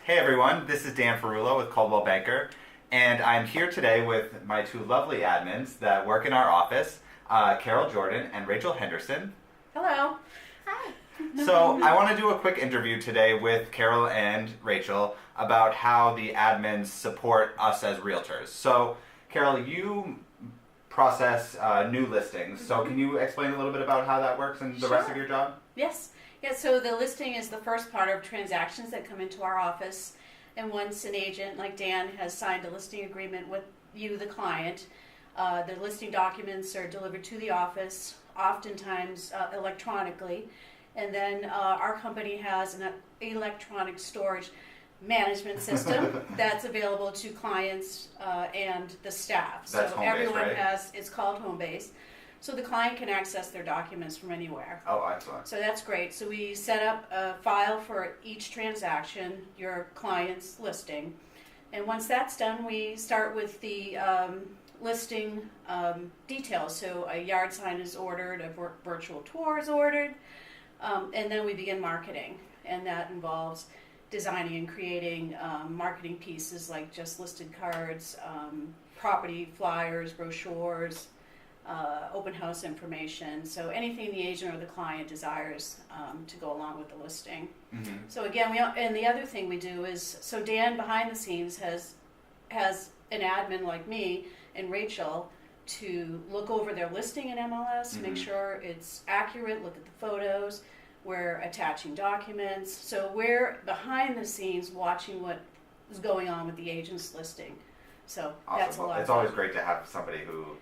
Hey everyone, this is Dan Ferrulo with Coldwell Banker, and I'm here today with my two lovely admins that work in our office, Carol Jordan and Rachel Henderson. Hello. Hi. So I want to do a quick interview today with Carol and Rachel about how the admins support us as realtors. So Carol, you process new listings, so can you explain a little bit about how that works and the rest of Sure. your job? Yes. Yeah, so the listing is the first part of transactions that come into our office. And once an agent like Dan has signed a listing agreement with you, the client, the listing documents are delivered to the office, oftentimes electronically. And then our company has an electronic storage management system that's available to clients and the staff. That's So Homebase, everyone right? it's called Homebase. So the client can access their documents from anywhere. Oh, excellent. So that's great. So we set up a file for each transaction, your client's listing. And once that's done, we start with the listing details. So a yard sign is ordered, a virtual tour is ordered, and then we begin marketing. And that involves designing and creating marketing pieces like just listed cards, property flyers, brochures, open house information, so anything the agent or the client desires to go along with the listing. Mm-hmm. So again, and the other thing we do is, so Dan behind the scenes has an admin like me and Rachel to look over their listing in MLS, Mm-hmm. make sure it's accurate, look at the photos, we're attaching documents, so we're behind the scenes watching what is going on with the agent's listing. So that's a Awesome. lot. It's always great to have somebody who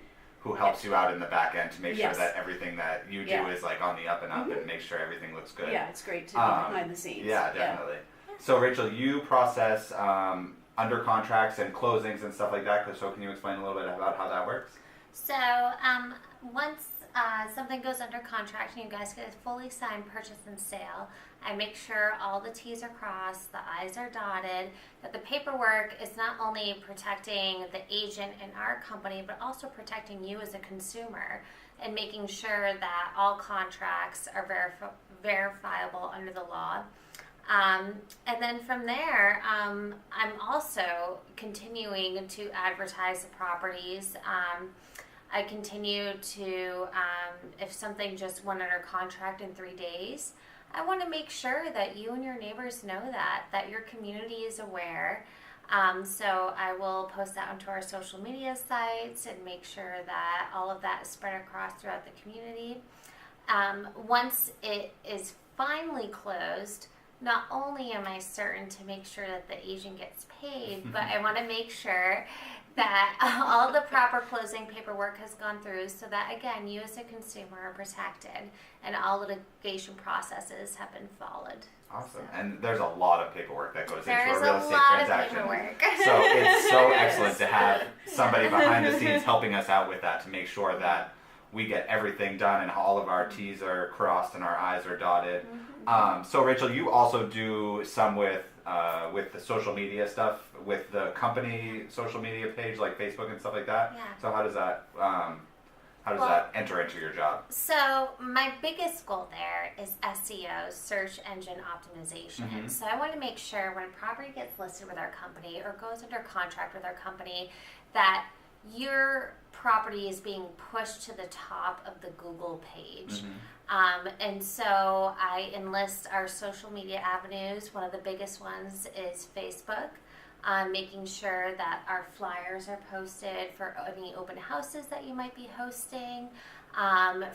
helps you out in the back end to make sure Yes. that everything that you do Yeah. is like on the up and up Mhm. and make sure everything looks good. Yeah, it's great to be Um, behind the scenes. Yeah, definitely. So Rachel, you process under contracts and closings and stuff like that. So can you explain a little bit about how that works? So once something goes under contract and you guys get a fully signed purchase and sale, I make sure all the T's are crossed, the I's are dotted, that the paperwork is not only protecting the agent in our company, but also protecting you as a consumer and making sure that all contracts are verifiable under the law. And then from there, I'm also continuing to advertise the properties. I continue to, if something just went under contract in 3 days, I want to make sure that you and your neighbors know that your community is aware. So I will post that onto our social media sites and make sure that all of that is spread across throughout the community. Once it is finally closed, not only am I certain to make sure that the agent gets paid, but I want to make sure that all the proper closing paperwork has gone through so that, again, you as a consumer are protected and all litigation processes have been followed. Awesome. And there's a lot of paperwork that goes There into is a real a estate lot of transaction. paperwork. So it's so Yes. excellent to have somebody behind the scenes helping us out with that to make sure that we get everything done and all of our T's are crossed and our I's are dotted. So Rachel, you also do some with the social media stuff, with the company social media page like Facebook and stuff like that. Yeah. So how does that Well- that enter into your job? So my biggest goal there is SEO, search engine optimization. Mhm. So I want to make sure when a property gets listed with our company or goes under contract with our company that your property is being pushed to the top of the Google page. And so I enlist our social media avenues. One of the biggest ones is Facebook. Making sure that our flyers are posted for any open houses that you might be hosting,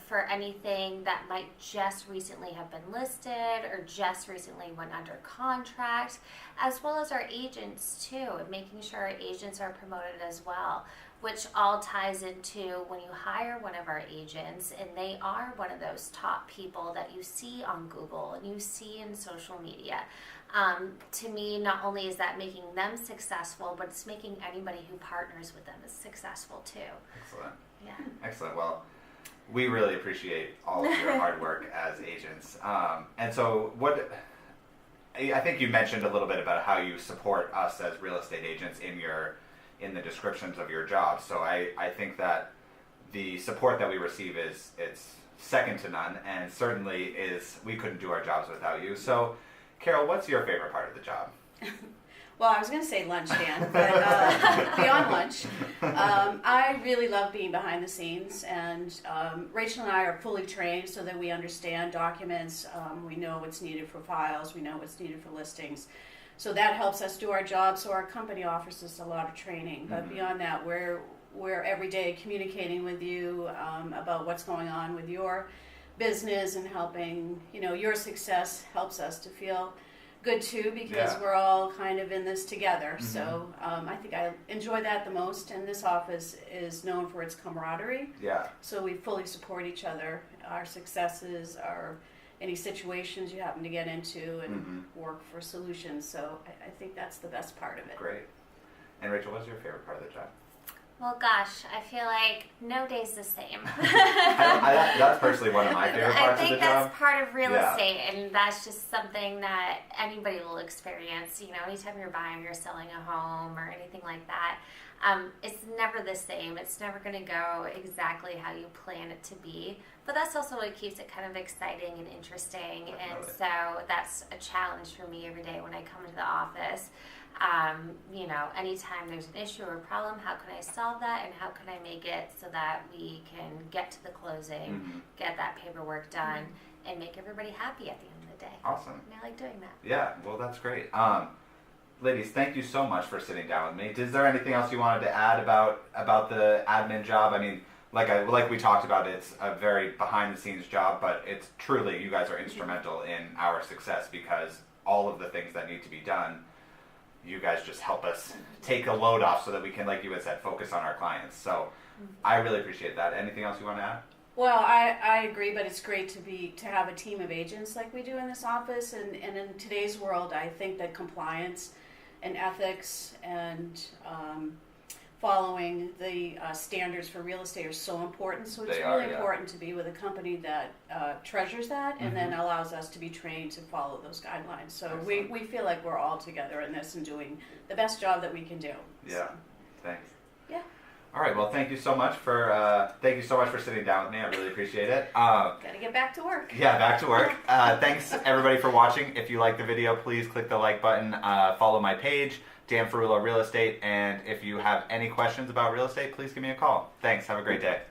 for anything that might just recently have been listed or just recently went under contract, as well as our agents too, and making sure our agents are promoted as well, which all ties into when you hire one of our agents and they are one of those top people that you see on Google and you see in social media. To me, not only is that making them successful, but it's making anybody who partners with them is successful too. Excellent. Yeah. Excellent. Well, we really appreciate all of your hard work as agents. And so I think you mentioned a little bit about how you support us as real estate agents in the descriptions of your job. So I think that the support that we receive it's second to none, and certainly we couldn't do our jobs without you. So Carol, what's your favorite part of the job? Well, I was going to say lunch, Dan, but beyond lunch, I really love being behind the scenes, and Rachel and I are fully trained so that we understand documents, we know what's needed for files, we know what's needed for listings. So that helps us do our job, so our company offers us a lot of training. But beyond that, we're every day communicating with you about what's going on with your business and helping, your success helps us to feel good too, because we're all kind of in this together. So I think I enjoy that the most, and this office is known for its camaraderie. Yeah. So we fully support each other, our successes, any situations you happen to get into, and work for solutions. So I think that's the best part of it. Great. And Rachel, what's your favorite part of the job? Well, gosh, I feel like no day's the same. That's personally one of my favorite parts of the job. I think that's part of real Yeah. estate, and that's just something that anybody will experience. Anytime you're buying or selling a home or anything like that, it's never the same. It's never going to go exactly how you plan it to be. But that's also what keeps it kind of exciting and interesting. Definitely. And so that's a challenge for me every day when I come into the office. Anytime there's an issue or a problem, how can I solve that, and how can I make it so that we can get to the closing, get that paperwork done, and make everybody happy at the end of the day. Awesome. And I like doing that. Yeah, well, that's great. Ladies, thank you so much for sitting down with me. Is there anything else you wanted to add about the admin job? I mean, like we talked about, it's a very behind-the-scenes job, but it's truly, you guys are instrumental in our success, because all of the things that need to be done, you guys just help us take a load off so that we can, like you had said, focus on our clients. So I really appreciate that. Anything else you want to add? Well, I agree, but it's great to have a team of agents like we do in this office. And in today's world, I think that compliance and ethics and following the standards for real estate are so important. So it's really important to be with a company that treasures that and then allows us to be trained to follow those guidelines. So we feel like we're all together in this and doing the best job that we can do. Yeah. So, Thanks. yeah. All right. Well, thank you so much for sitting down with me. I really appreciate it. Gotta get back to work. Yeah, back to work. Thanks everybody for watching. If you like the video, please click the like button. Follow my page, Dan Ferrulo Real Estate, and if you have any questions about real estate, please give me a call. Thanks. Have a great day.